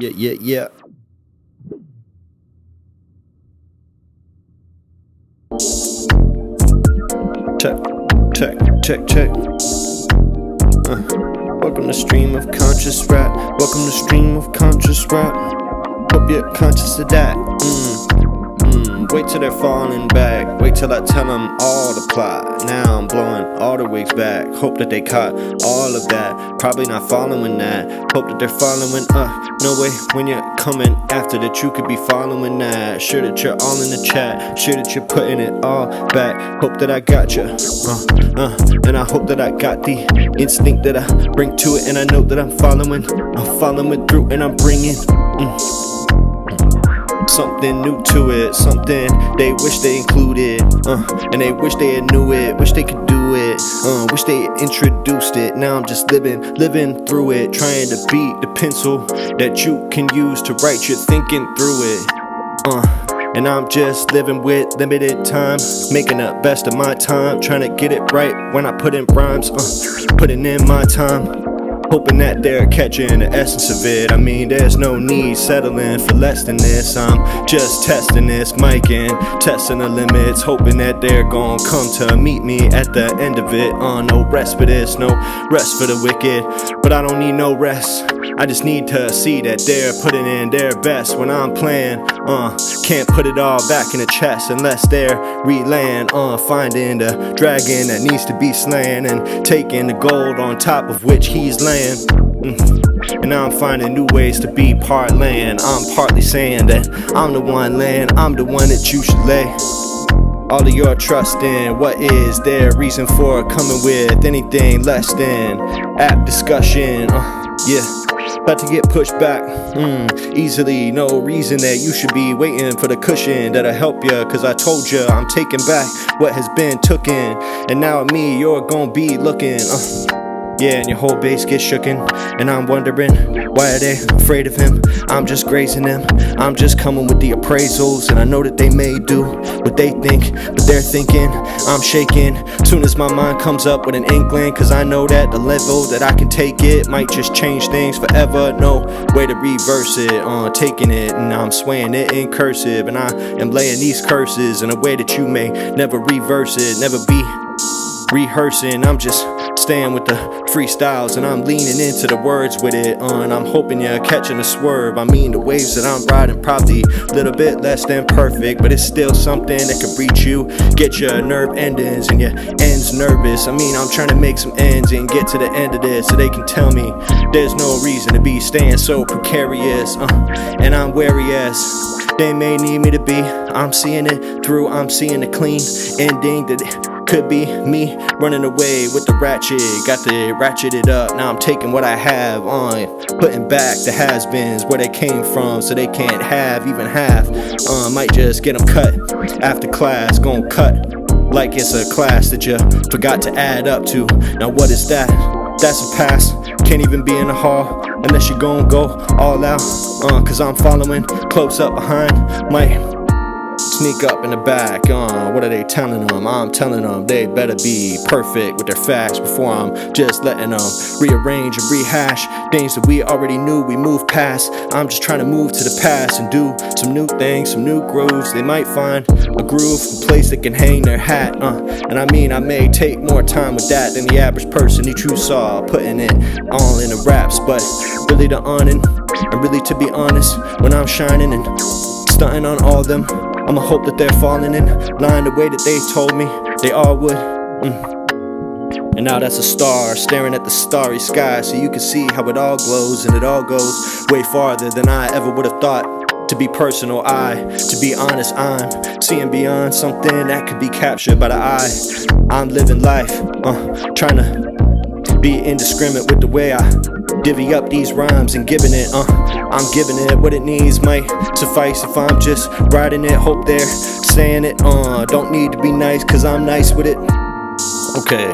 Yeah. Check. Welcome to Stream of Conscious Rap. Welcome to Stream of Conscious Rap. Hope you're conscious of that. Wait till they're falling back. Wait till I tell them all the plot. Now I'm blowing all the wigs back. Hope that they caught all of that. Probably not following that. Hope that they're following no way when you're coming after that you could be following that. Sure that you're all in the chat. Sure that you're putting it all back. Hope that I got you. And I hope that I got the instinct that I bring to it. And I know that I'm following through and I'm bringing something new to it, something they wish they included, and they wish they had knew it, wish they could do it, wish they had introduced it. Now I'm just living through it, trying to beat the pencil that you can use to write your thinking through it. And I'm just living with limited time, making the best of my time, trying to get it right when I put in rhymes, putting in my time. Hoping that they're catching the essence of it. I mean, there's no need settling for less than this. I'm just testing this mic and testing the limits, hoping that they're gonna come to meet me at the end of it. No rest for this, no rest for the wicked. But I don't need no rest. I just need to see that they're putting in their best when I'm playing. Can't put it all back in the chest unless they're relaying. Finding the dragon that needs to be slain and taking the gold on top of which he's laying. And now I'm finding new ways to be parlaying. I'm partly saying that I'm the one laying, I'm the one that you should lay all of your trust in. What is their reason for coming with anything less than apt discussion? About to get pushed back easily. No reason that you should be waiting for the cushion that'll help ya, cause I told ya I'm taking back what has been tooken. And now at me you're gonna be looking and your whole base gets shooken. And I'm wondering, why are they afraid of him? I'm just grazing them. I'm just coming with the appraisals. And I know that they may do what they think, but they're thinking I'm shaking. Soon as my mind comes up with an inkling, cause I know that the level that I can take it might just change things forever. No way to reverse it. Taking it and I'm swaying it in cursive. And I am laying these curses in a way that you may never reverse it, never be rehearsing. I'm just staying with the freestyles and I'm leaning into the words with it. And I'm hoping you're catching a swerve. I mean, the waves that I'm riding probably a little bit less than perfect, but it's still something that could reach you, get your nerve endings and your ends nervous. I mean, I'm trying to make some ends and get to the end of this so they can tell me there's no reason to be staying so precarious. And I'm wary as they may need me to be. I'm seeing it through, I'm seeing the clean ending that could be me running away with the ratchet. Got to ratchet it up. Now I'm taking what I have putting back the has-beens where they came from, so they can't have even half. Might just get them cut after class. Gonna cut like it's a class that you forgot to add up to. Now what is that? That's a pass. Can't even be in the hall unless you're gonna go all out. Cause I'm following close up behind. Might sneak up in the back. What are they telling them? I'm telling them they better be perfect with their facts before I'm just letting them rearrange and rehash things that we already knew we moved past. I'm just trying to move to the past and do some new things, some new grooves. They might find a groove, a place they can hang their hat. And I mean, I may take more time with that than the average person that you saw putting it all in the raps. But really to honest, and really to be honest, when I'm shining and stunting on all them, I'ma hope that they're falling in line the way that they told me they all would. And now that's a star staring at the starry sky, so you can see how it all glows, and it all goes way farther than I ever would have thought. To be personal, to be honest, I'm seeing beyond something that could be captured by the eye. I'm living life, trying to be indiscriminate with the way I divvy up these rhymes and giving it, I'm giving it what it needs. Might suffice if I'm just writing it. Hope they're saying it, don't need to be nice cause I'm nice with it. Okay,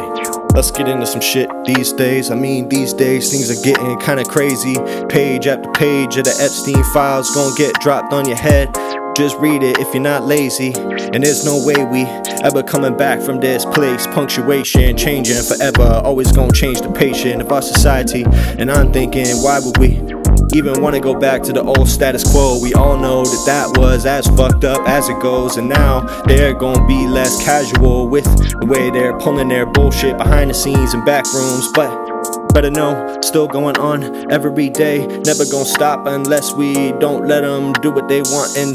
let's get into some shit these days. I mean, these days things are getting kinda crazy. Page after page of the Epstein files gonna get dropped on your head. Just read it if you're not lazy. And there's no way we ever coming back from this place. Punctuation changing forever, always gonna change the patient of our society. And I'm thinking, why would we even wanna go back to the old status quo. We all know that that was as fucked up as it goes, and now they're gonna be less casual with the way they're pulling their bullshit behind the scenes and back rooms. But better know, still going on every day, never gonna stop unless we don't let them do what they want. And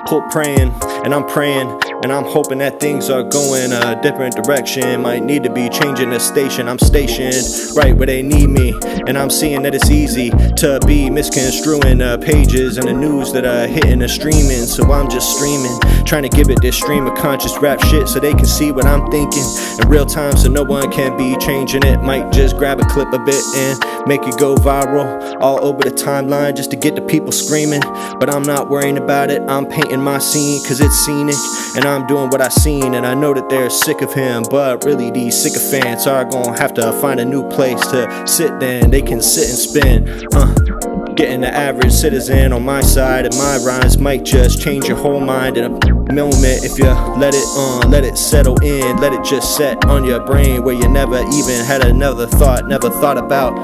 quote praying, and I'm praying, and I'm hoping that things are going a different direction. Might need to be changing the station. I'm stationed right where they need me, and I'm seeing that it's easy to be misconstruing the pages and the news that are hitting the streaming. So I'm just streaming, trying to give it this stream of conscious rap shit so they can see what I'm thinking in real time, so no one can be changing it. Might just grab a clip of it and make it go viral all over the timeline just to get the people screaming. But I'm not worrying about it, I'm painting my scene cause it's scenic, and I'm doing what I seen, and I know that they're sick of him. But really these sycophants are gonna have to find a new place to sit, then they can sit and spin. Getting the average citizen on my side, and my rhymes might just change your whole mind in a moment if you let it settle in, let it just set on your brain where you never even had another thought, never thought about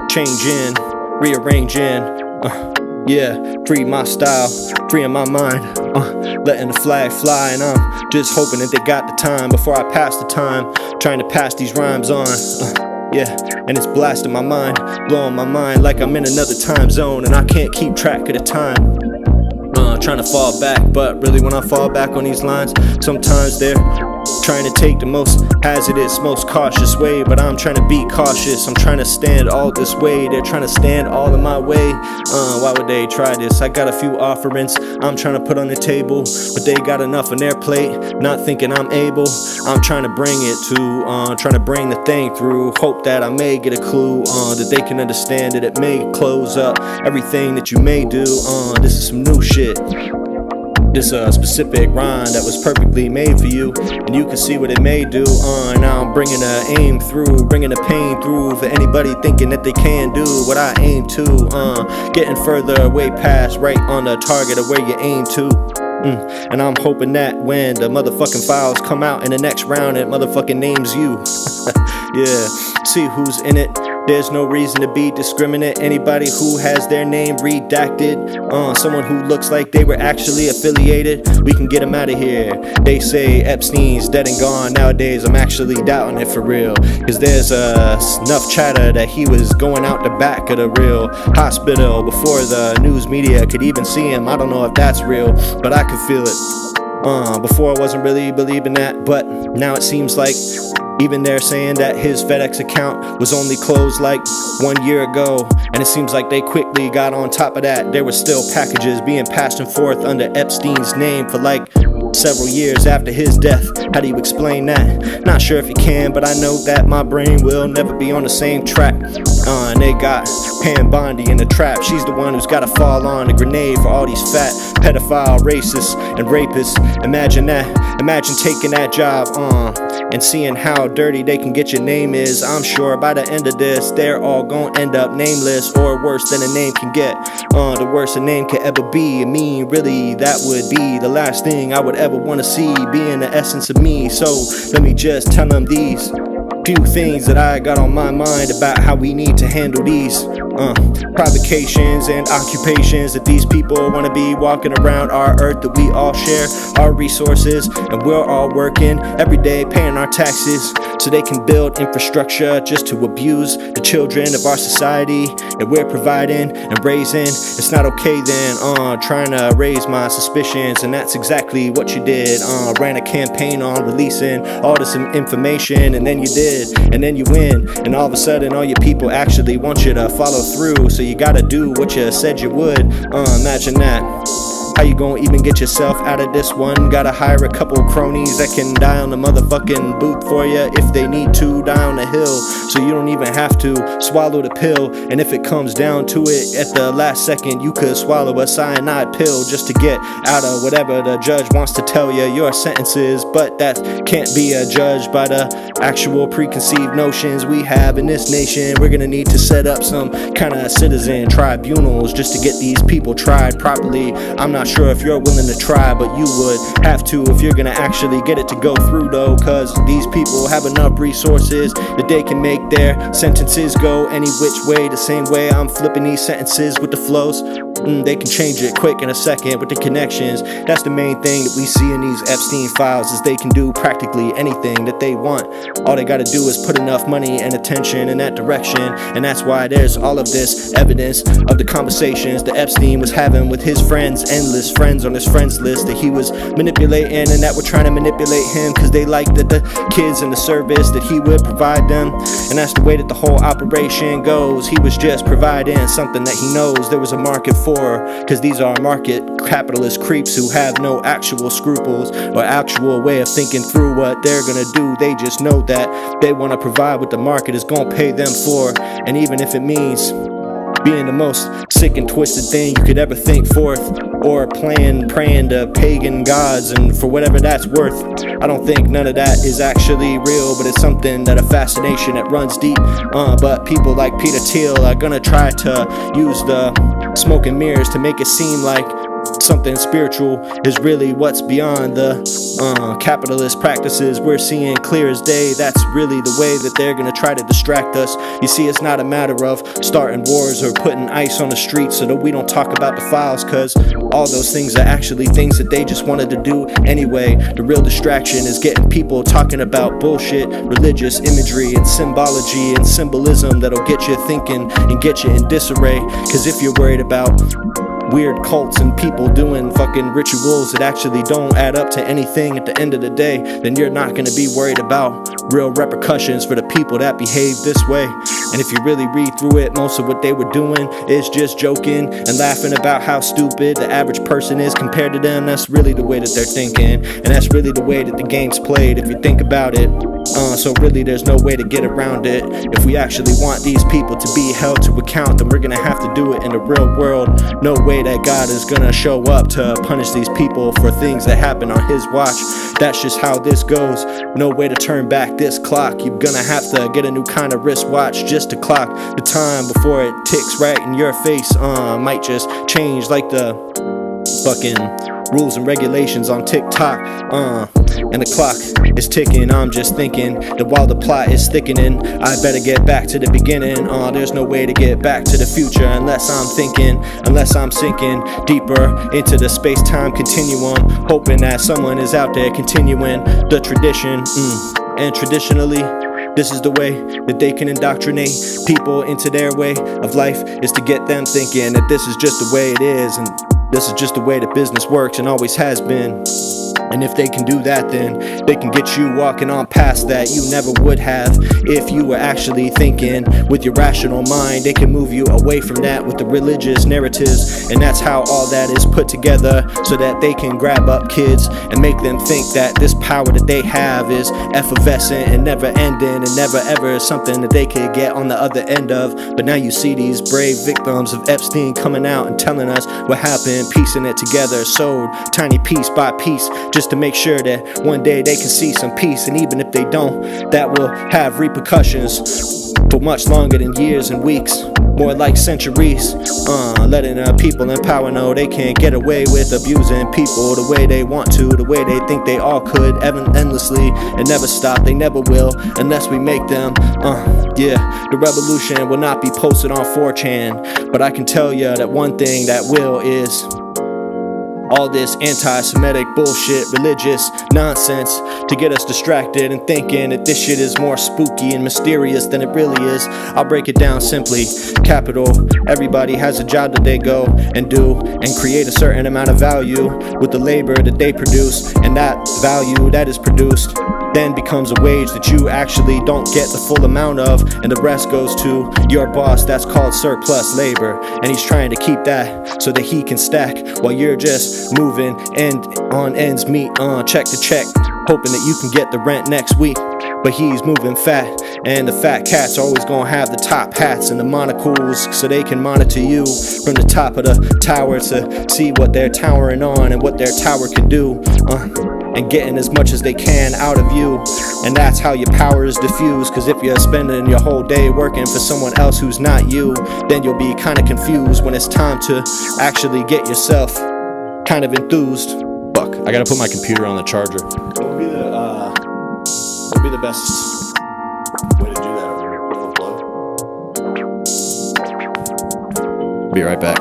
changing, rearranging. Yeah, free my style, freeing my mind, letting the flag fly, and I'm just hoping that they got the time before I pass the time, trying to pass these rhymes on. Yeah, and it's blasting my mind, blowing my mind like I'm in another time zone, and I can't keep track of the time. Trying to fall back, but really when I fall back on these lines, sometimes they're trying to take the most hazardous, most cautious way, but I'm trying to be cautious. I'm trying to stand all this way, they're trying to stand all in my way. Why would they try this? I got a few offerings I'm trying to put on the table, but they got enough on their plate, not thinking I'm able. I'm trying to bring it to, trying to bring the thing through, hope that I may get a clue, that they can understand that it may close up everything that you may do. This is some new shit. This a specific rhyme that was perfectly made for you, and you can see what it may do. Now I'm bringing the aim through, bringing the pain through for anybody thinking that they can do what I aim to. Getting further way past, right on the target of where you aim to. And I'm hoping that when the motherfucking files come out in the next round, it motherfucking names you. Yeah, see who's in it. There's no reason to be discriminate. Anybody who has their name redacted, someone who looks like they were actually affiliated, we can get them out of here. They say Epstein's dead and gone. Nowadays I'm actually doubting it for real, cause there's enough chatter that he was going out the back of the real hospital before the news media could even see him. I don't know if that's real, but I could feel it. Before I wasn't really believing that, but now it seems like even they're saying that his FedEx account was only closed like 1 year ago, and it seems like they quickly got on top of that. There were still packages being passed and forth under Epstein's name for like several years after his death. How do you explain that? Not sure if you can, but I know that my brain will never be on the same track. And they got Bondi in the trap. She's the one who's gotta fall on the grenade for all these fat pedophile, racists, and rapists. Imagine that. Imagine taking that job and seeing how dirty they can get your name is. I'm sure by the end of this, they're all gonna end up nameless, or worse than a name can get. The worst a name could ever be. I mean, really, that would be the last thing I would ever want to see, being the essence of me. So let me just tell them these few things that I got on my mind about how we need to handle these provocations and occupations that these people want to be walking around our earth that we all share, our resources, and we're all working every day paying our taxes so they can build infrastructure just to abuse the children of our society that we're providing and raising. It's not okay then, trying to raise my suspicions, and that's exactly what you did. Ran a campaign on releasing all this information, and then you did, and then you win, and all of a sudden all your people actually want you to follow through, so you gotta do what you said you would. Imagine that. How you gonna even get yourself out of this one? Gotta hire a couple cronies that can die on the motherfucking booth for you if they need to, die on the hill, so you don't even have to swallow the pill. And if it comes down to it, at the last second you could swallow a cyanide pill just to get out of whatever the judge wants to tell you your sentence is. But that can't be judged by the actual preconceived notions we have in this nation. We're gonna need to set up some kind of citizen tribunals just to get these people tried properly. I'm not sure if you're willing to try, but you would have to if you're gonna actually get it to go through though, cause these people have enough resources that they can make their sentences go any which way. The same way I'm flipping these sentences with the flows. They can change it quick in a second with the connections. That's the main thing that we see in these Epstein files, is they can do practically anything that they want. All they gotta do is put enough money and attention in that direction. And that's why there's all of this evidence of the conversations that Epstein was having with his friends, endless friends on his friends list that he was manipulating, and that were trying to manipulate him because they liked the kids and the service that he would provide them. And that's the way that the whole operation goes. He was just providing something that he knows there was a market for, because these are market capitalist creeps who have no actual scruples or actual way of thinking through what they're gonna do. They just know that they want to provide what the market is gonna pay them for, and even if it means being the most sick and twisted thing you could ever think forth, or praying to pagan gods, and for whatever that's worth. I don't think none of that is actually real, but it's something that a fascination that runs deep. But people like Peter Thiel are gonna try to use the smoke and mirrors to make it seem like something spiritual is really what's beyond the capitalist practices we're seeing clear as day. That's really the way that they're gonna try to distract us. You see, it's not a matter of starting wars or putting ice on the streets so that we don't talk about the files, cause all those things are actually things that they just wanted to do anyway. The real distraction is getting people talking about bullshit, religious imagery and symbology and symbolism that'll get you thinking and get you in disarray. Cause if you're worried about weird cults and people doing fucking rituals that actually don't add up to anything at the end of the day, then you're not gonna be worried about real repercussions for the people that behave this way. And if you really read through it, most of what they were doing is just joking and laughing about how stupid the average person is compared to them. That's really the way that they're thinking, and that's really the way that the game's played if you think about it. So really there's no way to get around it. If we actually want these people to be held to account, then we're gonna have to do it in the real world. No way that God is gonna show up to punish these people for things that happen on his watch. That's just how this goes. No way to turn back this clock. You're gonna have to get a new kind of wristwatch just to clock the time before it ticks right in your face. Might just change like the fucking rules and regulations on TikTok. And the clock is ticking. I'm just thinking that while the plot is thickening, I better get back to the beginning. There's no way to get back to the future unless I'm sinking deeper into the space-time continuum, hoping that someone is out there continuing the tradition. And traditionally, this is the way that they can indoctrinate people into their way of life, is to get them thinking that this is just the way it is, and this is just the way that business works and always has been. And if they can do that, then they can get you walking on past that you never would have if you were actually thinking with your rational mind. They can move you away from that with the religious narratives, and that's how all that is put together, so that they can grab up kids and make them think that this power that they have is effervescent and never ending and never ever is something that they could get on the other end of. But now you see these brave victims of Epstein coming out and telling us what happened, piecing it together, sold tiny piece by piece, just to make sure that one day they can see some peace. And even if they don't, that will have repercussions for much longer than years and weeks, more like centuries. Letting people in power know they can't get away with abusing people the way they want to, the way they think they all could, endlessly, and never stop. They never will unless we make them. The revolution will not be posted on 4chan, but I can tell you that one thing that will is all this anti-Semitic bullshit, religious nonsense to get us distracted and thinking that this shit is more spooky and mysterious than it really is. I'll break it down simply. Capital. Everybody has a job that they go and do and create a certain amount of value with the labor that they produce, and that value that is produced then becomes a wage that you actually don't get the full amount of, and the rest goes to your boss. That's called surplus labor, and he's trying to keep that so that he can stack while you're just moving end on ends meet, check to check, hoping that you can get the rent next week. But he's moving fat, and the fat cats are always gonna have the top hats and the monocles, so they can monitor you from the top of the tower to see what they're towering on and what their tower can do, and getting as much as they can out of you. And that's how your power is diffused, cause if you're spending your whole day working for someone else who's not you, then you'll be kinda confused when it's time to actually get yourself kind of enthused. Fuck, I gotta put my computer on the charger. What would be the best way to do that over Eb&Flow? Be right back.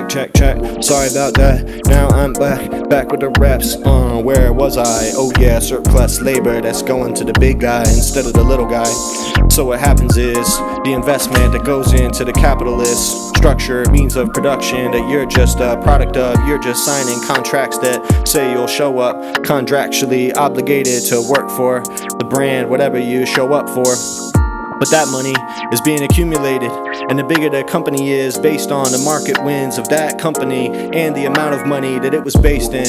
Check. Sorry about that. Now I'm back with the reps. Where was I? Oh yeah, surplus labor that's going to the big guy instead of the little guy. So what happens is the investment that goes into the capitalist structure, means of production that you're just a product of. You're just signing contracts that say you'll show up, contractually obligated to work for the brand, whatever you show up for. But that money is being accumulated, and the bigger the company is based on the market wins of that company and the amount of money that it was based in.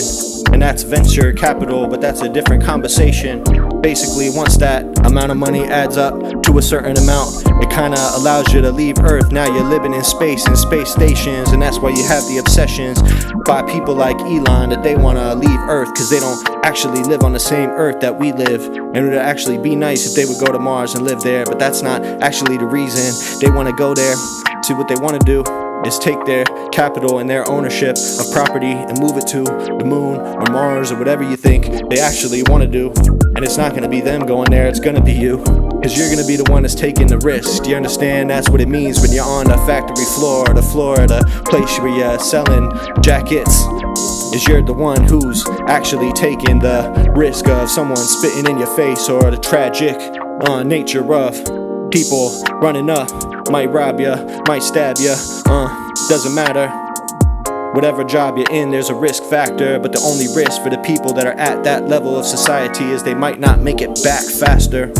And that's venture capital, but that's a different conversation. Basically, once that amount of money adds up to a certain amount, it kind of allows you to leave Earth. Now you're living in space, in space stations, and that's why you have the obsessions by people like Elon that they want to leave Earth because they don't actually live on the same Earth that we live. And it would actually be nice if they would go to Mars and live there, but that's not actually the reason they want to go there. See, what they want to do is take their capital and their ownership of property and move it to the moon or Mars or whatever you think they actually want to do. And it's not going to be them going there, it's going to be you. Because you're going to be the one that's taking the risk. Do you understand? That's what it means when you're on the factory floor, or the floor of the place where you're selling jackets. Is you're the one who's actually taking the risk of someone spitting in your face, or the tragic nature of people running up. Might rob ya, might stab ya, doesn't matter. Whatever job you're in, there's a risk factor, but the only risk for the people that are at that level of society is they might not make it back faster.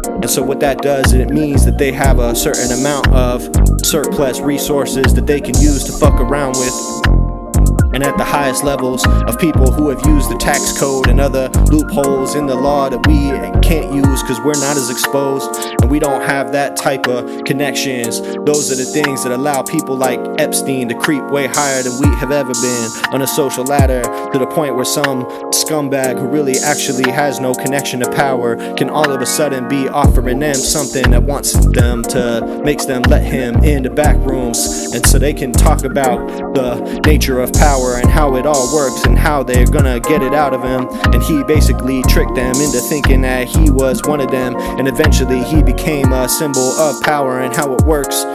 And so what that does, it means that they have a certain amount of surplus resources that they can use to fuck around with. And at the highest levels of people who have used the tax code and other loopholes in the law that we can't use because we're not as exposed and we don't have that type of connections. Those are the things that allow people like Epstein to creep way higher than we have ever been on a social ladder, to the point where some scumbag who really actually has no connection to power can all of a sudden be offering them something that wants them to, makes them let him in the back rooms, and so they can talk about the nature of power and how it all works and how they're gonna get it out of him. And he basically tricked them into thinking that he was one of them, and eventually he became a symbol of power and how it works.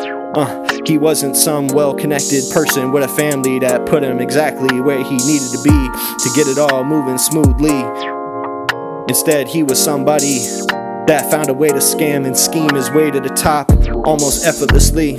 He wasn't some well-connected person with a family that put him exactly where he needed to be to get it all moving smoothly. Instead, he was somebody that found a way to scam and scheme his way to the top almost effortlessly.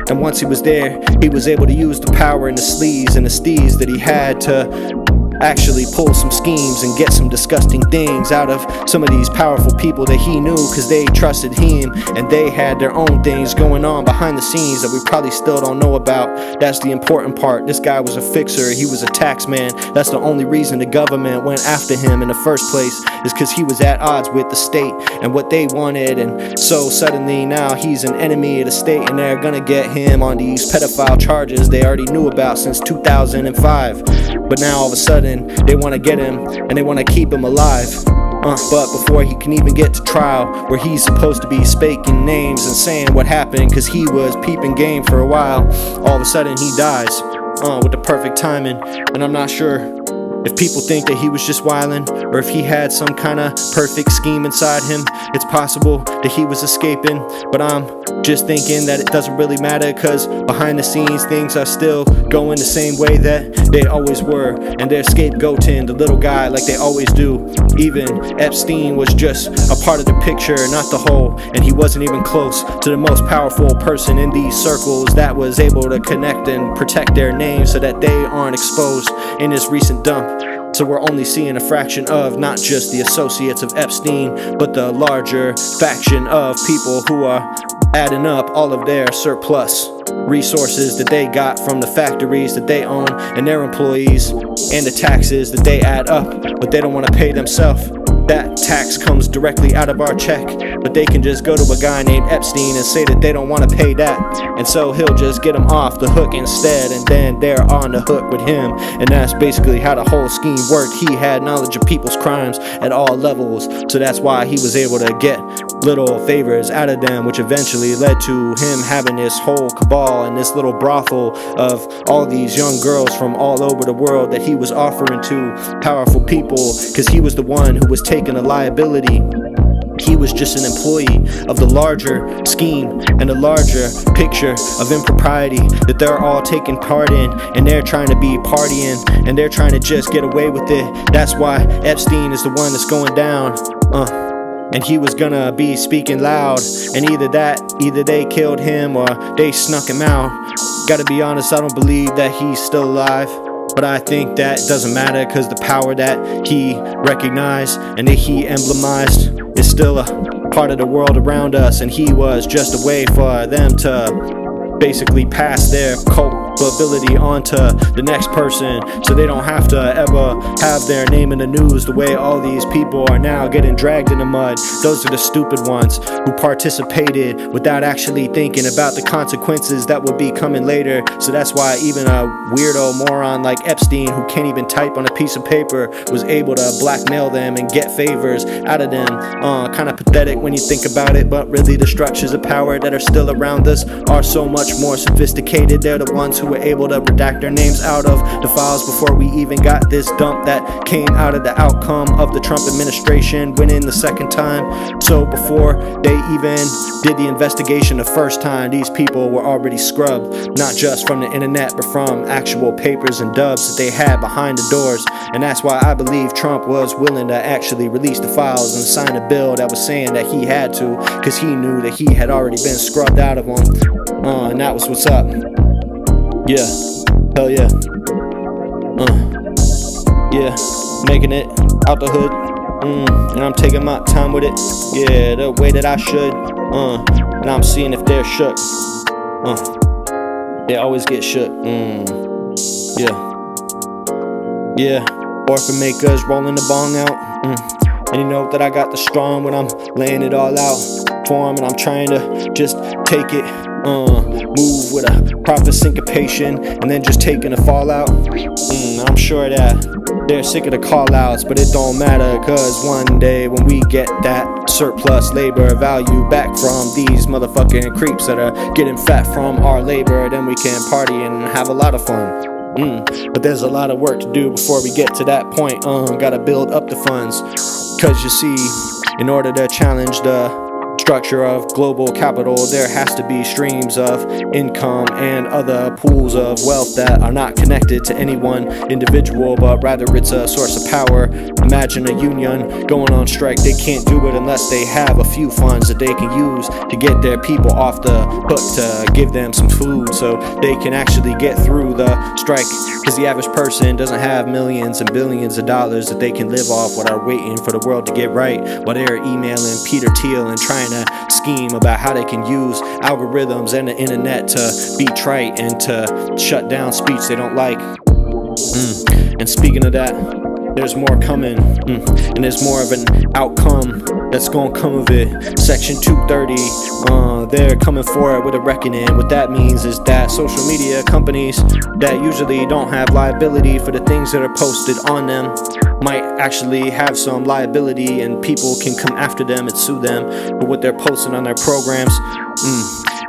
And once he was there, he was able to use the power and the sleaze and the steez that he had to actually pull some schemes and get some disgusting things out of some of these powerful people that he knew, because they trusted him and they had their own things going on behind the scenes that we probably still don't know about. That's the important part. This guy was a fixer, he was a tax man. That's the only reason the government went after him in the first place, is because he was at odds with the state and what they wanted. And so suddenly now he's an enemy of the state, and they're gonna get him on these pedophile charges they already knew about since 2005. But now all of a sudden they want to get him and they want to keep him alive. But before he can even get to trial, where he's supposed to be spaking names and saying what happened because he was peeping game for a while, all of a sudden he dies with the perfect timing. And I'm not sure if people think that he was just wildin', or if he had some kind of perfect scheme inside him. It's possible that he was escaping, but I'm just thinking that it doesn't really matter, cause behind the scenes things are still going the same way that they always were, and they're scapegoating the little guy like they always do. Even Epstein was just a part of the picture, not the whole, and he wasn't even close to the most powerful person in these circles that was able to connect and protect their name so that they aren't exposed in this recent dump. So we're only seeing a fraction of not just the associates of Epstein, but the larger faction of people who are adding up all of their surplus. resources that they got from the factories that they own and their employees, and the taxes that they add up, but they don't want to pay themselves. That tax comes directly out of our check, but they can just go to a guy named Epstein and say that they don't want to pay that, and so he'll just get them off the hook instead, and then they're on the hook with him. And that's basically how the whole scheme worked. He had knowledge of people's crimes at all levels, so that's why he was able to get little favors out of them, which eventually led to him having this whole cabal and this little brothel of all these young girls from all over the world that he was offering to powerful people, because he was the one who was taking the liability. He was just an employee of the larger scheme and the larger picture of impropriety that they're all taking part in, and they're trying to be partying and they're trying to just get away with it. That's why Epstein is the one that's going down. And he was gonna be speaking loud, and either they killed him or they snuck him out. Gotta be honest, I don't believe that he's still alive, but I think that doesn't matter, cause the power that he recognized and that he emblemized is still a part of the world around us, and he was just a way for them to basically pass their culpability onto the next person, so they don't have to ever have their name in the news the way all these people are now getting dragged in the mud. Those are the stupid ones who participated without actually thinking about the consequences that would be coming later. So that's why even a weirdo moron like Epstein, who can't even type on a piece of paper, was able to blackmail them and get favors out of them. Kind of pathetic when you think about it, but really the structures of power that are still around us are so much more sophisticated. They're the ones who were able to redact their names out of the files before we even got this dump that came out of the outcome of the Trump administration winning the second time. So before they even did the investigation the first time, these people were already scrubbed, not just from the internet, but from actual papers and dubs that they had behind the doors. And that's why I believe Trump was willing to actually release the files and sign a bill that was saying that he had to, because he knew that he had already been scrubbed out of them. And that was what's up. Yeah, hell yeah. Yeah, making it out the hood. And I'm taking my time with it. Yeah, the way that I should. And I'm seeing if they're shook. They always get shook. Yeah, orphan makers rolling the bong out. And you know that I got the strong when I'm laying it all out for 'em, and I'm trying to just take it. Move with a proper syncopation, and then just taking a fallout. I'm sure that they're sick of the call outs, but it don't matter, cause one day when we get that surplus labor value back from these motherfucking creeps that are getting fat from our labor, then we can party and have a lot of fun. But there's a lot of work to do before we get to that point. Gotta build up the funds, cause you see, in order to challenge the structure of global capital, there has to be streams of income and other pools of wealth that are not connected to any one individual, but rather it's a source of power. Imagine a union going on strike. They can't do it unless they have a few funds that they can use to get their people off the hook, to give them some food so they can actually get through the strike, because the average person doesn't have millions and billions of dollars that they can live off while they're waiting for the world to get right, while they're emailing Peter Thiel and trying to scheme about how they can use algorithms and the internet to be trite and to shut down speech they don't like. And speaking of that, there's more coming, and there's more of an outcome that's gonna come of it. Section 230, they're coming forward with a reckoning. What that means is that social media companies that usually don't have liability for the things that are posted on them might actually have some liability, and people can come after them and sue them for what they're posting on their programs.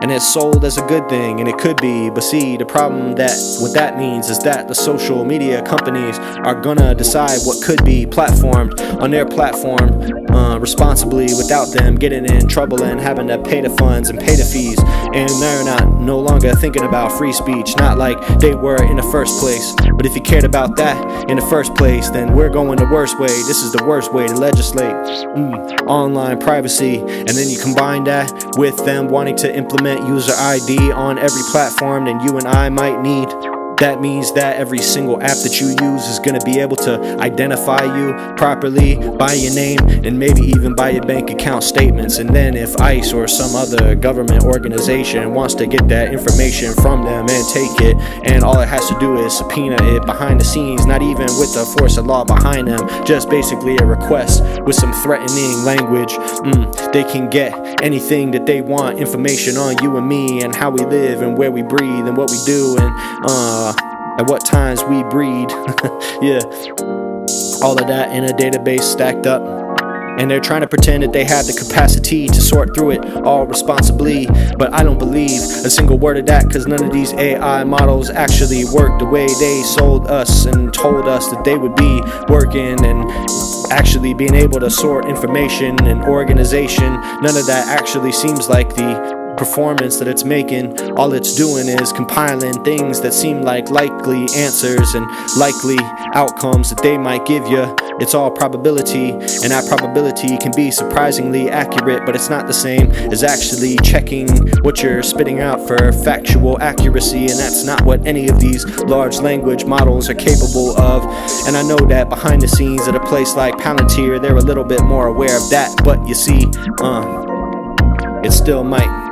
And it's sold as a good thing, and it could be, but see, the problem that what that means is that the social media companies are gonna decide what could be platformed on their platform responsibly without them getting in trouble and having to pay the funds and pay the fees. And they're no longer thinking about free speech, not like they were in the first place. But if you cared about that in the first place, then we're going the worst way. This is the worst way to legislate online privacy. And then you combine that with them wanting to implement user ID on every platform, then you and I might need That means that every single app that you use is going to be able to identify you properly by your name and maybe even by your bank account statements. And then if ICE or some other government organization wants to get that information from them and take it, and all it has to do is subpoena it behind the scenes, not even with the force of law behind them, just basically a request with some threatening language, they can get anything that they want, information on you and me and how we live and where we breathe and what we do and at what times we breed. Yeah, all of that in a database stacked up. And they're trying to pretend that they have the capacity to sort through it all responsibly. But I don't believe a single word of that, because none of these AI models actually work the way they sold us and told us that they would be working, and actually being able to sort information and organization. None of that actually seems like the performance that it's making. All it's doing is compiling things that seem like likely answers and likely outcomes that they might give you. It's all probability, and that probability can be surprisingly accurate, but it's not the same as actually checking what you're spitting out for factual accuracy, and that's not what any of these large language models are capable of. And I know that behind the scenes at a place like Palantir, they're a little bit more aware of that, but you see, it still might.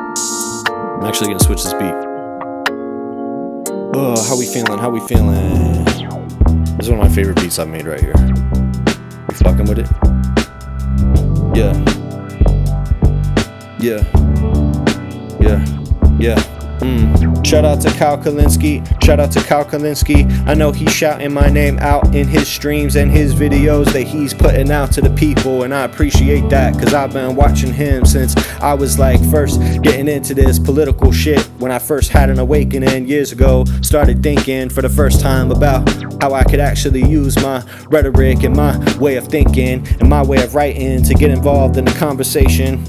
I'm actually gonna switch this beat. Oh, how we feeling? How we feeling? This is one of my favorite beats I've made right here. You fucking with it? Yeah. Yeah. Yeah. Yeah. Shout out to Kyle Kalinske. Shout out to Kyle Kalinske. I know he's shouting my name out in his streams and his videos that he's putting out to the people, and I appreciate that, because I've been watching him since I was like first getting into this political shit. When I first had an awakening years ago, started thinking for the first time about how I could actually use my rhetoric and my way of thinking and my way of writing to get involved in the conversation.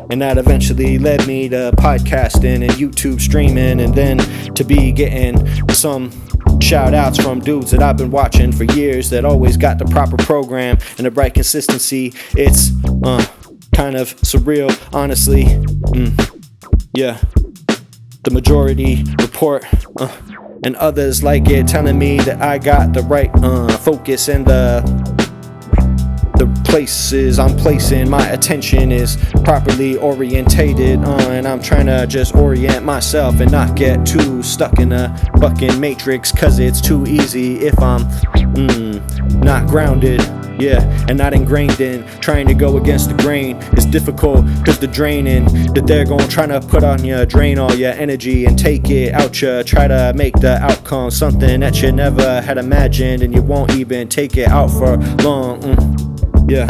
And that eventually led me to podcasting and YouTube streaming, and then to be getting some shout outs from dudes that I've been watching for years that always got the proper program and the right consistency. It's kind of surreal, honestly. Yeah. The Majority Report and others like it, telling me that I got the right focus, and the places I'm placing my attention is properly orientated, and I'm trying to just orient myself and not get too stuck in a fucking matrix, cause it's too easy if I'm not grounded. Yeah, and not ingrained in trying to go against the grain. It's difficult cause the draining that they're gonna try to put on you, drain all your energy and take it out you. Try to make the outcome something that you never had imagined, and you won't even take it out for long. Yeah,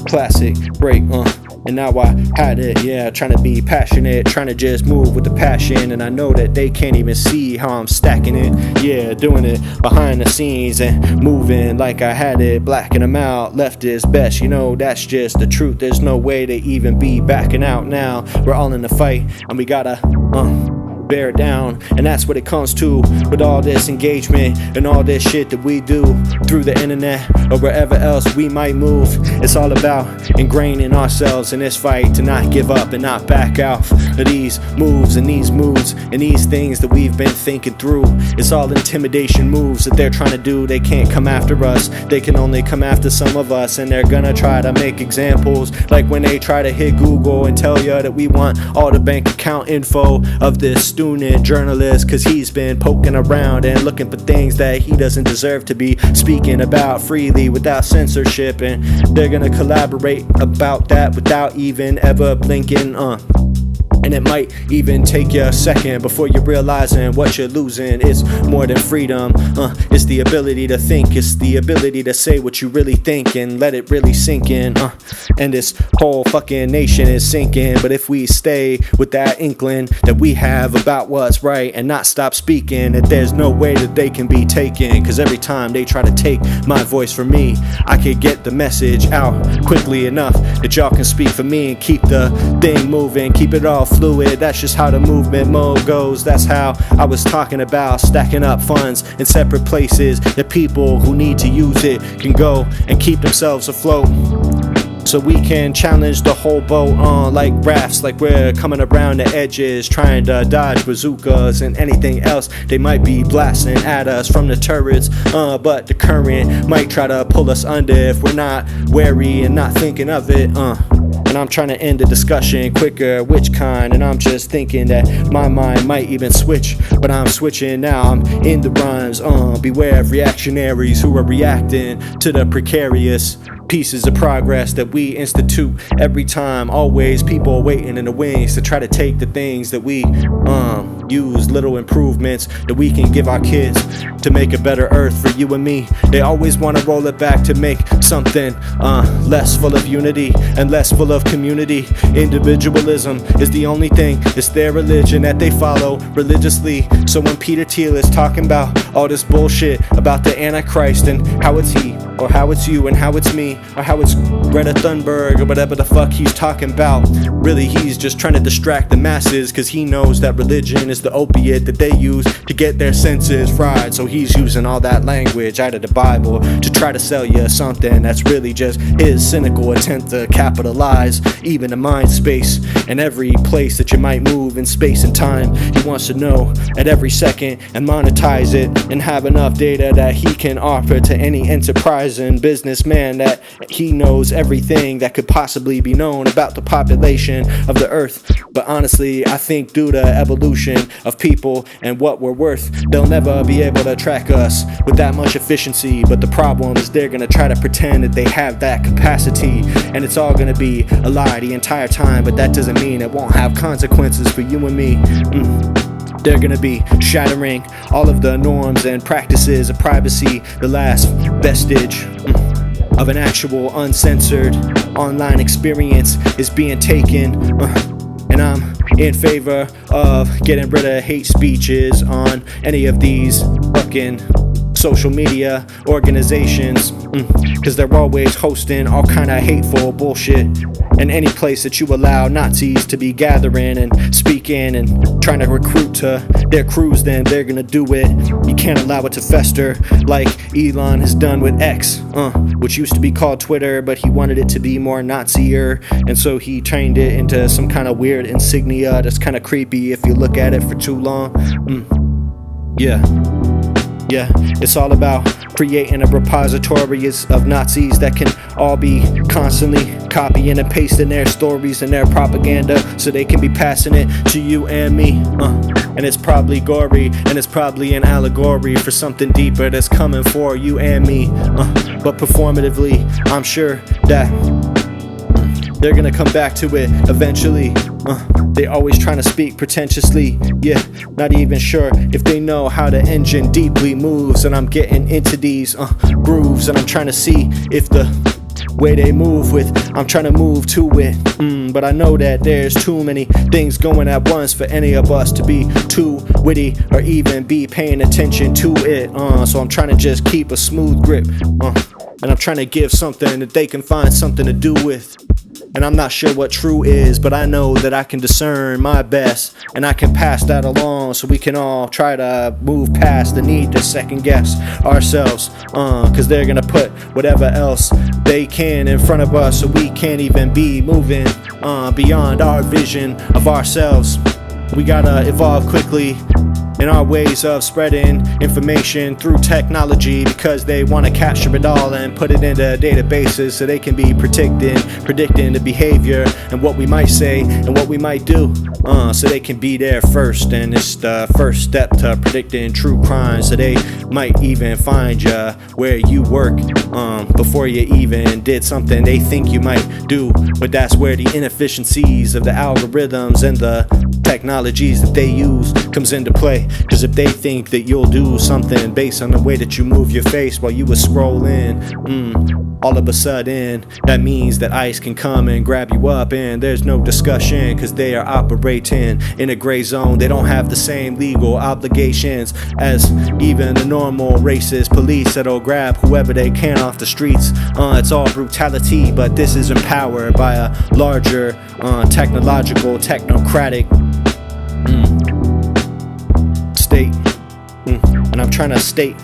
classic break, and now I had it, yeah, trying to be passionate, trying to just move with the passion, and I know that they can't even see how I'm stacking it, yeah, doing it behind the scenes and moving like I had it, blacking them out, left is best, you know, that's just the truth, there's no way to even be backing out now, we're all in the fight, and we gotta, bear down, and that's what it comes to with all this engagement and all this shit that we do through the internet or wherever else we might move. It's all about ingraining ourselves in this fight to not give up and not back out of these moves and these moods and these things that we've been thinking through. It's all intimidation moves that they're trying to do. They can't come after us, they can only come after some of us, and they're gonna try to make examples like when they try to hit Google and tell you that we want all the bank account info of this student journalist, cause he's been poking around and looking for things that he doesn't deserve to be speaking about freely without censorship, and they're gonna collaborate about that without even ever blinking, and it might even take you a second before you're realizing what you're losing. It's more than freedom, it's the ability to think, it's the ability to say what you really think and let it really sink in, and this whole fucking nation is sinking. But if we stay with that inkling that we have about what's right and not stop speaking, that there's no way that they can be taken, cause every time they try to take my voice from me, I could get the message out quickly enough that y'all can speak for me and keep the thing moving, keep it all fluid. That's just how the movement mode goes. That's how I was talking about stacking up funds in separate places that people who need to use it can go and keep themselves afloat. so we can challenge the whole boat on like rafts, like we're coming around the edges, trying to dodge bazookas and anything else they might be blasting at us from the turrets. But the current might try to pull us under if we're not wary and not thinking of it. And I'm trying to end the discussion quicker, which kind? And I'm just thinking that my mind might even switch, but I'm switching now. I'm in the rhymes. Beware of reactionaries who are reacting to the precarious pieces of progress that we institute every time. Always people waiting in the wings to try to take the things that we use, little improvements that we can give our kids to make a better earth for you and me. They always want to roll it back to make something less full of unity and less full of community. Individualism is the only thing, it's their religion that they follow religiously. So when Peter Thiel is talking about all this bullshit about the Antichrist and how it's he, or how it's you, and how it's me, or how it's Greta Thunberg, or whatever the fuck he's talking about, really he's just trying to distract the masses, cause he knows that religion is the opiate that they use to get their senses fried. So he's using all that language out of the Bible to try to sell you something that's really just his cynical attempt to capitalize even the mind space and every place that you might move in space and time. He wants to know at every second and monetize it and have enough data that he can offer to any enterprise and businessman that he knows everything that could possibly be known about the population of the earth. But honestly, I think due to evolution of people and what we're worth, they'll never be able to track us with that much efficiency. But the problem is they're gonna try to pretend that they have that capacity, and it's all gonna be a lie the entire time. But that doesn't mean it won't have consequences for you and me. They're gonna be shattering all of the norms and practices of privacy. The last vestige of an actual uncensored online experience is being taken. And I'm in favor of getting rid of hate speeches on any of these fucking social media organizations, cause they're always hosting all kind of hateful bullshit. And any place that you allow Nazis to be gathering and speaking and trying to recruit to their crews, then they're gonna do it. You can't allow it to fester like Elon has done with X, which used to be called Twitter, but he wanted it to be more Nazier, and so he turned it into some kind of weird insignia that's kind of creepy if you look at it for too long. Yeah, it's all about creating a repository of Nazis that can all be constantly copying and pasting their stories and their propaganda so they can be passing it to you and me. And it's probably gory, and it's probably an allegory for something deeper that's coming for you and me. But performatively, I'm sure that they're gonna come back to it eventually. They always trying to speak pretentiously. Yeah, not even sure if they know how the engine deeply moves. And I'm getting into these grooves, and I'm trying to see if the way they move with, I'm trying to move to it. But I know that there's too many things going at once for any of us to be too witty or even be paying attention to it. So I'm trying to just keep a smooth grip. And I'm trying to give something that they can find something to do with. And I'm not sure what true is, but I know that I can discern my best, and I can pass that along so we can all try to move past the need to second guess ourselves. Cause they're gonna put whatever else they can in front of us, so we can't even be moving beyond our vision of ourselves. We gotta evolve quickly in our ways of spreading information through technology, because they want to capture it all and put it into databases so they can be predicting the behavior and what we might say and what we might do, so they can be there first. And it's the first step to predicting true crimes, so they might even find you where you work before you even did something they think you might do. But that's where the inefficiencies of the algorithms and the technologies that they use comes into play. Cause if they think that you'll do something based on the way that you move your face while you were scrolling, all of a sudden that means that ICE can come and grab you up, and there's no discussion cause they are operating in a gray zone. They don't have the same legal obligations as even the normal racist police that'll grab whoever they can off the streets. It's all brutality, but this is empowered by a larger technological, technocratic state. And I'm trying to state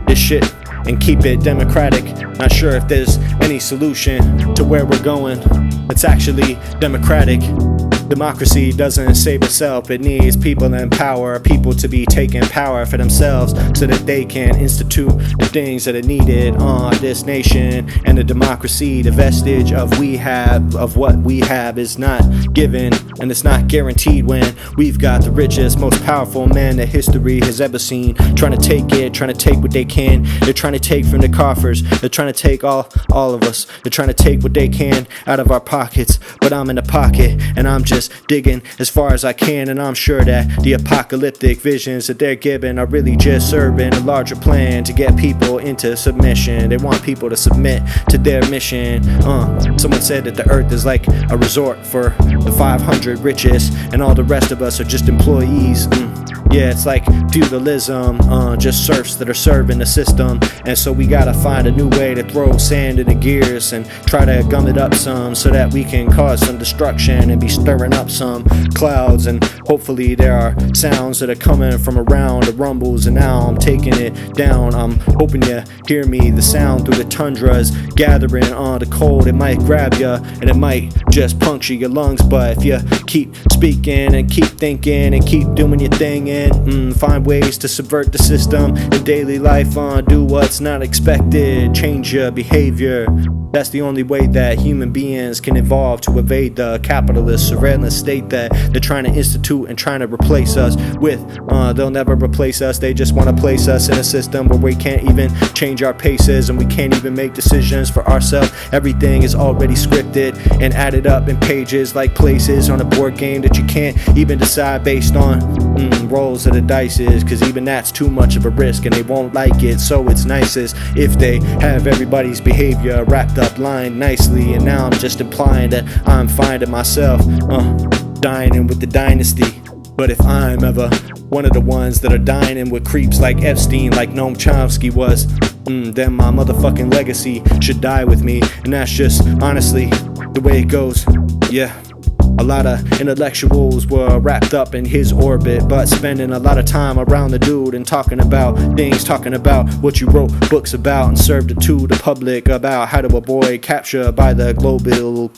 this shit and keep it democratic. Not sure if there's any solution to where we're going. It's actually democratic. Democracy doesn't save itself, it needs people in power, people to be taking power for themselves so that they can institute the things that are needed on this nation. And the democracy, the vestige of what we have is not given, and it's not guaranteed when we've got the richest, most powerful men that history has ever seen, trying to take what they can. They're trying to take from the coffers, they're trying to take all of us, they're trying to take what they can out of our pockets. But I'm in the pocket and I'm just digging as far as I can, and I'm sure that the apocalyptic visions that they're giving are really just serving a larger plan to get people into submission. They want people to submit to their mission. Someone said that the earth is like a resort for the 500 richest and all the rest of us are just employees. Yeah, it's like feudalism, just serfs that are serving the system. And so we gotta find a new way to throw sand in the gears and try to gum it up some so that we can cause some destruction and be stirring up some clouds. And hopefully there are sounds that are coming from around the rumbles, and now I'm taking it down. I'm hoping you hear me, the sound through the tundras gathering on the cold. It might grab you and it might just puncture your lungs, but if you keep speaking and keep thinking and keep doing your thing and find ways to subvert the system in daily life, do what's not expected, change your behavior. That's the only way that human beings can evolve to evade the capitalist surveillance state that they're trying to institute and trying to replace us with. They'll never replace us, they just want to place us in a system where we can't even change our paces and we can't even make decisions for ourselves. Everything is already scripted and added up in pages like places on a board game that you can't even decide based on rolls of the dices, cause even that's too much of a risk and they won't like it. So it's nicest if they have everybody's behavior wrapped up, lined nicely. And now I'm just implying that I'm finding myself dining with the dynasty. But if I'm ever one of the ones that are dining with creeps like Epstein, like Noam Chomsky was, then my motherfucking legacy should die with me. And that's just honestly the way it goes. Yeah. A lot of intellectuals were wrapped up in his orbit, but spending a lot of time around the dude and talking about things, talking about what you wrote books about and served it to the public about how to avoid capture by the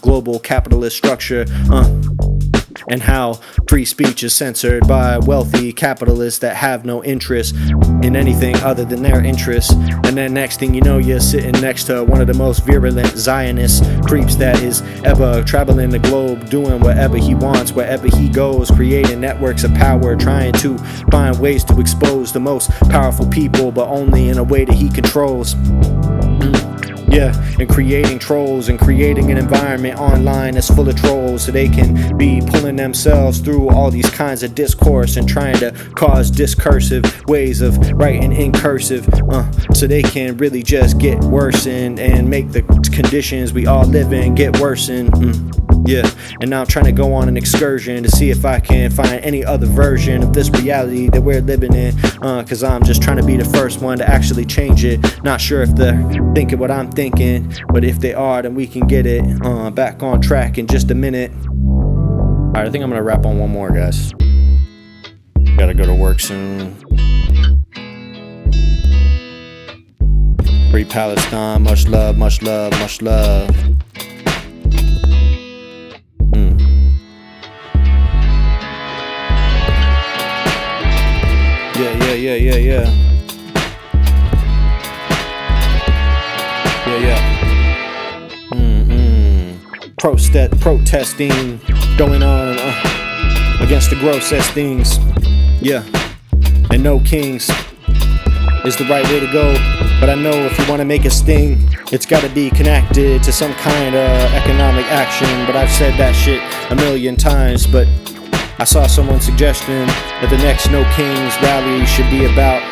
global capitalist structure. And how free speech is censored by wealthy capitalists that have no interest in anything other than their interests. And then next thing you know, you're sitting next to one of the most virulent Zionist creeps that is ever traveling the globe, doing whatever he wants, wherever he goes, creating networks of power, trying to find ways to expose the most powerful people, but only in a way that he controls. Yeah, and creating trolls and creating an environment online that's full of trolls so they can be pulling themselves through all these kinds of discourse and trying to cause discursive ways of writing in cursive, so they can really just get worse and make the conditions we all live in get worse. Yeah, and now I'm trying to go on an excursion to see if I can find any other version of this reality that we're living in, cause I'm just trying to be the first one to actually change it. Not sure if they're thinking what I'm thinking, but if they are, then we can get it back on track in just a minute. Alright, I think I'm gonna wrap on one more, guys. Gotta go to work soon. Free Palestine, much love, much love, much love. Yeah. Protesting going on against the grossest things. Yeah, and no kings is the right way to go. But I know if you want to make a sting, it's got to be connected to some kind of economic action. But I've said that shit a million times. But I saw someone suggesting that the next No Kings rally should be about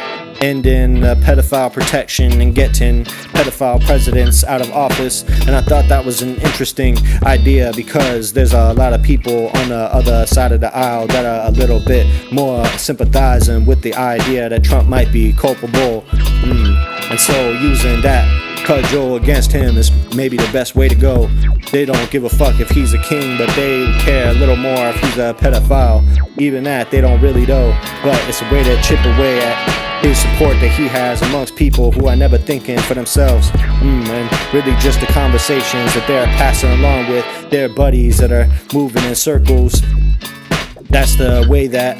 ending pedophile protection and getting pedophile presidents out of office. And I thought that was an interesting idea because there's a lot of people on the other side of the aisle that are a little bit more sympathizing with the idea that Trump might be culpable. And so using that cudgel against him is maybe the best way to go. They don't give a fuck if he's a king, but they care a little more if he's a pedophile. Even that they don't really know, but it's a way to chip away at his support that he has amongst people who are never thinking for themselves, and really just the conversations that they're passing along with their buddies that are moving in circles. That's the way that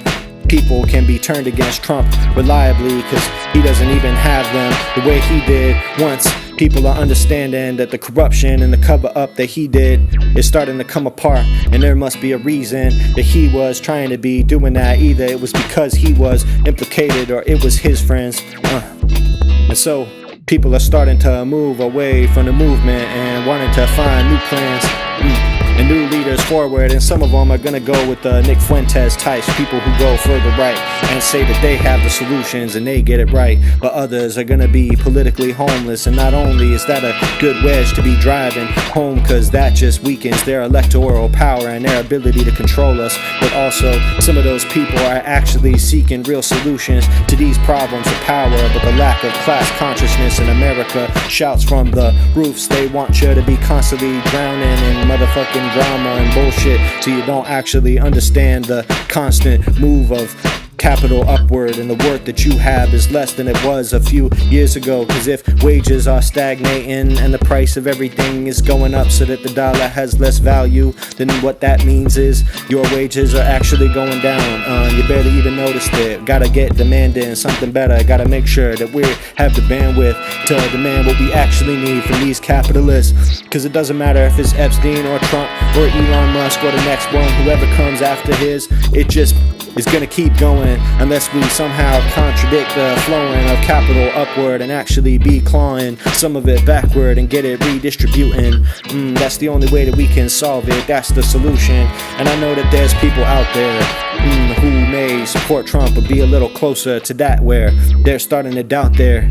people can be turned against Trump reliably, because he doesn't even have them the way he did. Once people are understanding that the corruption and the cover-up that he did is starting to come apart, and there must be a reason that he was trying to be doing that. Either it was because he was implicated or it was his friends. And so people are starting to move away from the movement and wanting to find new plans and new leaders forward, and some of them are gonna go with the Nick Fuentes types, people who go further right and say that they have the solutions and they get it right, but others are gonna be politically homeless. And not only is that a good wedge to be driving home, because that just weakens their electoral power and their ability to control us, but also some of those people are actually seeking real solutions to these problems of power, but the lack of class consciousness in America shouts from the roofs. They want you to be constantly drowning in motherfucking drama and bullshit, so you don't actually understand the constant move of capital upward, and the worth that you have is less than it was a few years ago. Because if wages are stagnating and the price of everything is going up so that the dollar has less value, then what that means is your wages are actually going down. You barely even noticed it. Gotta get demanding something better. Gotta make sure that we have the bandwidth to demand what we actually need from these capitalists. Because it doesn't matter if it's Epstein or Trump or Elon Musk or the next one, whoever comes after his, it just is gonna keep going unless we somehow contradict the flowing of capital upward and actually be clawing some of it backward and get it redistributing. That's the only way that we can solve it. That's the solution. And I know that there's people out there who may support Trump or be a little closer to that, where they're starting to doubt their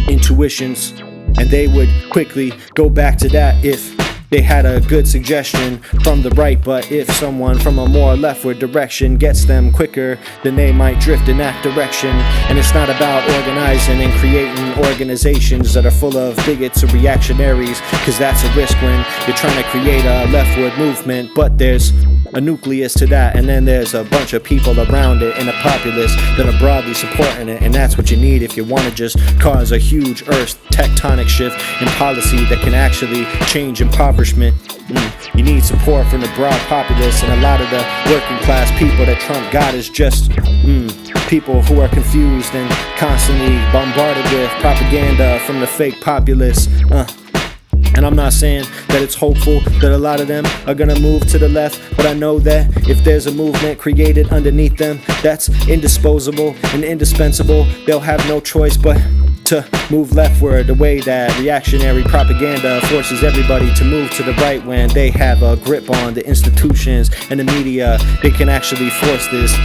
intuitions, and they would quickly go back to that if they had a good suggestion from the right. But if someone from a more leftward direction gets them quicker, then they might drift in that direction. And it's not about organizing and creating organizations that are full of bigots or reactionaries, because that's a risk when you're trying to create a leftward movement. But there's a nucleus to that, and then there's a bunch of people around it and a populace that are broadly supporting it. And that's what you need if you want to just cause a huge earth tectonic shift in policy that can actually change impoverishment. You need support from the broad populace, and a lot of the working class people that Trump got is just people who are confused and constantly bombarded with propaganda from the fake populace. And I'm not saying that it's hopeful that a lot of them are gonna move to the left, but I know that if there's a movement created underneath them that's indisposable and indispensable, they'll have no choice but to move leftward, the way that reactionary propaganda forces everybody to move to the right. When they have a grip on the institutions and the media, they can actually force this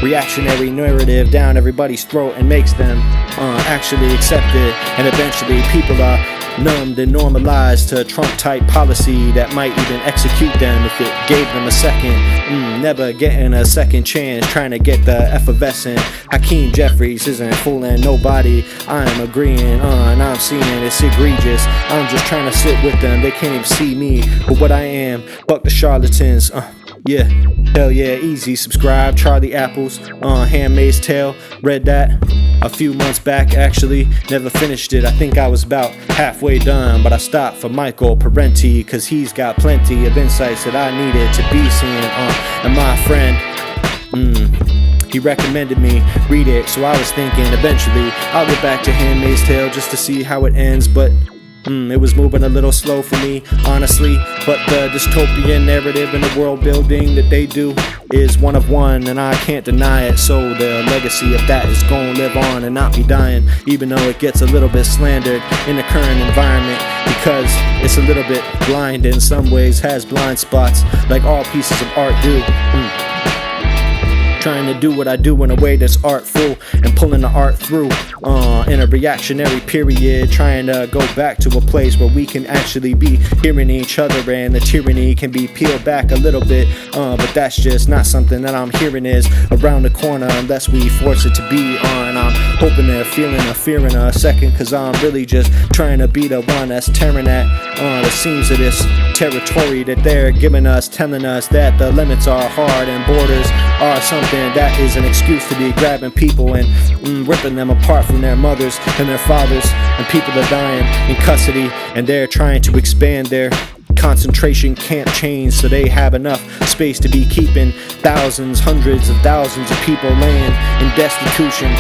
reactionary narrative down everybody's throat and makes them actually accept it. And eventually people are numbed and normalized to Trump-type policy that might even execute them if it gave them a second. Never getting a second chance, trying to get the effervescent Hakeem Jeffries isn't fooling nobody. I'm agreeing and I'm seeing it's egregious. I'm just trying to sit with them. They can't even see me for what I am. Fuck the charlatans. Yeah, hell yeah, easy. Subscribe. Charlie Apples, Handmaid's Tale. Read that a few months back, actually. Never finished it. I think I was about halfway done, but I stopped for Michael Parenti, cause he's got plenty of insights that I needed to be seeing. And my friend, he recommended me read it, so I was thinking eventually I'll get back to Handmaid's Tale just to see how it ends, but it was moving a little slow for me, honestly. But the dystopian narrative and the world building that they do is one of one, and I can't deny it. So the legacy of that is gonna live on and not be dying, even though it gets a little bit slandered in the current environment, because it's a little bit blind in some ways, has blind spots like all pieces of art do. Trying to do what I do in a way that's artful and pulling the art through in a reactionary period, trying to go back to a place where we can actually be hearing each other and the tyranny can be peeled back a little bit, but that's just not something that I'm hearing is around the corner unless we force it to be on. I'm hoping they're feeling a fear in a second, cause I'm really just trying to be the one that's tearing at the seams of this territory that they're giving us, telling us that the limits are hard and borders are something that is an excuse to be grabbing people and ripping them apart from their mothers and their fathers, and people are dying in custody, and they're trying to expand their concentration camp chains so they have enough space to be keeping thousands, hundreds of thousands of people laying in destitution.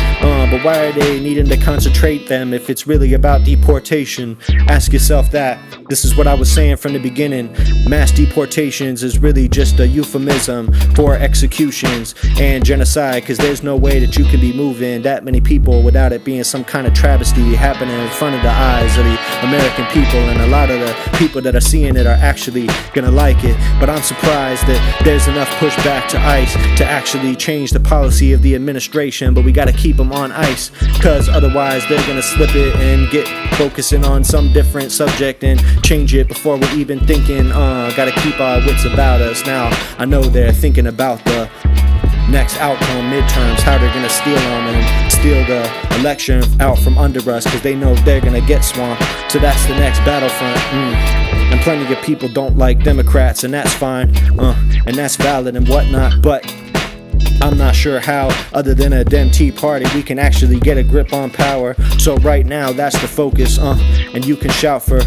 But why are they needing to concentrate them if it's really about deportation? Ask yourself that. This is what I was saying from the beginning. Mass deportations is really just a euphemism for executions and genocide, because there's no way that you can be moving that many people without it being some kind of travesty happening in front of the eyes of the American people, and a lot of the people that are seeing it are actually gonna like it. But I'm surprised that there's enough pushback to ICE to actually change the policy of the administration, but we gotta keep them on ice, cause otherwise they're gonna slip it and get focusing on some different subject and change it before we're even thinking. Gotta keep our wits about us. Now I know they're thinking about the next outcome, midterms, how they're gonna steal them and steal the election out from under us, cause they know they're gonna get swamped. So that's the next battlefront. And plenty of people don't like Democrats, and that's fine, and that's valid and whatnot, but I'm not sure how, other than a Dem Tea Party, we can actually get a grip on power. So right now, that's the focus, and you can shout for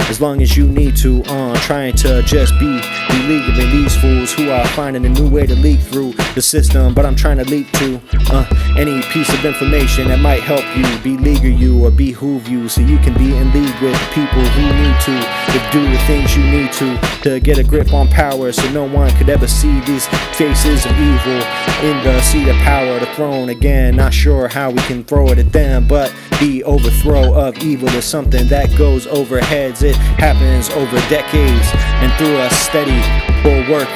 as long as you need to, trying to just be legal in these fools who are finding a new way to leak through the system. But I'm trying to leak to any piece of information that might help you, beleaguer you or behoove you, so you can be in league with people who need to do the things you need to get a grip on power, so no one could ever see these faces of evil in the seat of power, the throne. Again, not sure how we can throw it at them, but the overthrow of evil is something that goes over heads. It happens over decades and through a steady bulwark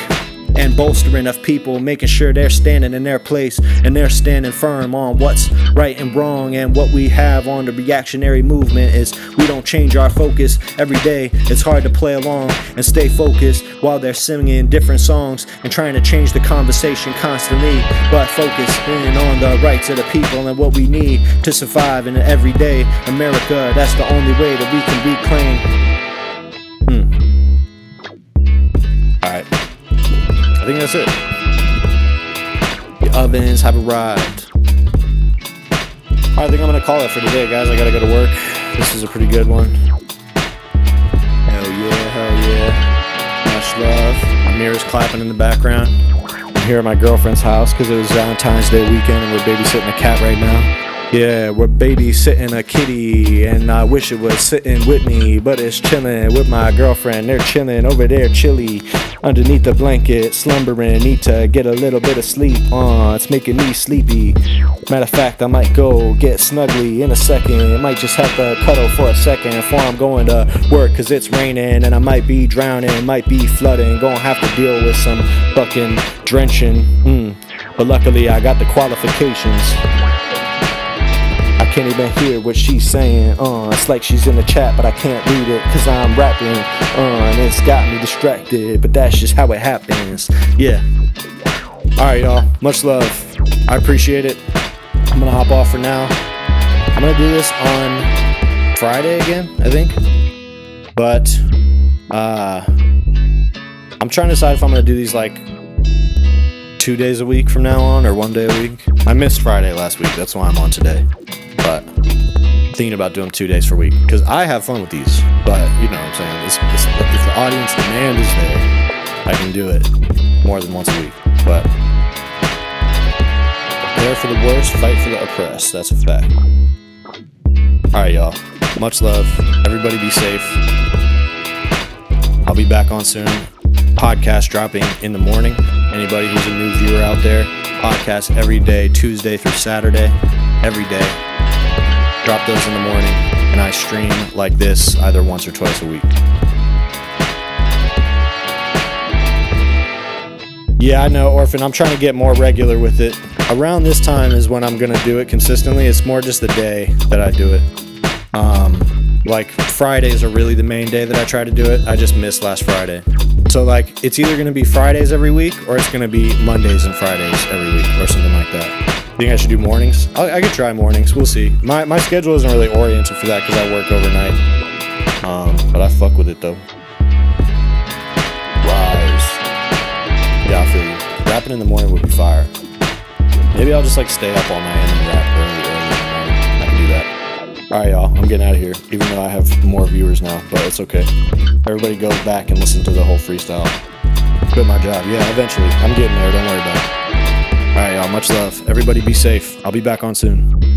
and bolstering of people, making sure they're standing in their place and they're standing firm on what's right and wrong. And what we have on the reactionary movement is we don't change our focus every day. It's hard to play along and stay focused while they're singing different songs and trying to change the conversation constantly, but focus in on the rights of the people and what we need to survive in an everyday America. That's the only way that we can reclaim. Alright, I think that's it. The ovens have arrived. I think I'm gonna call it for today, guys. I gotta go to work. This is a pretty good one. Hell yeah. Much love. My mirror's clapping in the background. I'm here at my girlfriend's house because it was Valentine's Day weekend and we're babysitting a cat right now. Yeah, we're babysitting a kitty, and I wish it was sitting with me, but it's chilling with my girlfriend. They're chilling over there, chilly, underneath the blanket, slumbering. Need to get a little bit of sleep. It's making me sleepy. Matter of fact, I might go get snuggly in a second. Might just have to cuddle for a second before I'm going to work, cause it's raining and I might be drowning, might be flooding. Gonna have to deal with some fucking drenching. But luckily I got the qualifications. I can't even hear what she's saying. It's like she's in the chat, but I can't read it cause I'm rapping. And it's got me distracted, but that's just how it happens. Yeah. Alright, y'all. Much love. I appreciate it. I'm gonna hop off for now. I'm gonna do this on Friday again, I think. But I'm trying to decide if I'm gonna do these like 2 days a week from now on or 1 day a week. I missed Friday last week, that's why I'm on today. But I'm thinking about doing 2 days per week because I have fun with these. But you know what I'm saying, if the audience demand is there, I can do it more than once a week. But prepare for the worst, fight for the oppressed. That's a fact. Alright, y'all. Much love. Everybody be safe. I'll be back on soon. Podcast dropping in the morning. Anybody who's a new viewer out there, podcast every day, Tuesday through Saturday, every day. Drop those in the morning, and I stream like this either once or twice a week. Yeah, I know, Orphan, I'm trying to get more regular with it. Around this time is when I'm going to do it consistently. It's more just the day that I do it. Like, Fridays are really the main day that I try to do it. I just missed last Friday. So, like, it's either going to be Fridays every week, or it's going to be Mondays and Fridays every week, or something like that. Think I should do mornings? I could try mornings. We'll see. My schedule isn't really oriented for that because I work overnight. But I fuck with it, though. Rise. Yeah, I feel you. Rapping in the morning would be fire. Maybe I'll just like stay up all night and then rap early in the morning. I can do that. Alright, y'all, I'm getting out of here, even though I have more viewers now, but it's okay. Everybody go back and listen to the whole freestyle. Quit my job. Yeah, eventually. I'm getting there, don't worry about it. Alright, y'all, much love. Everybody be safe. I'll be back on soon.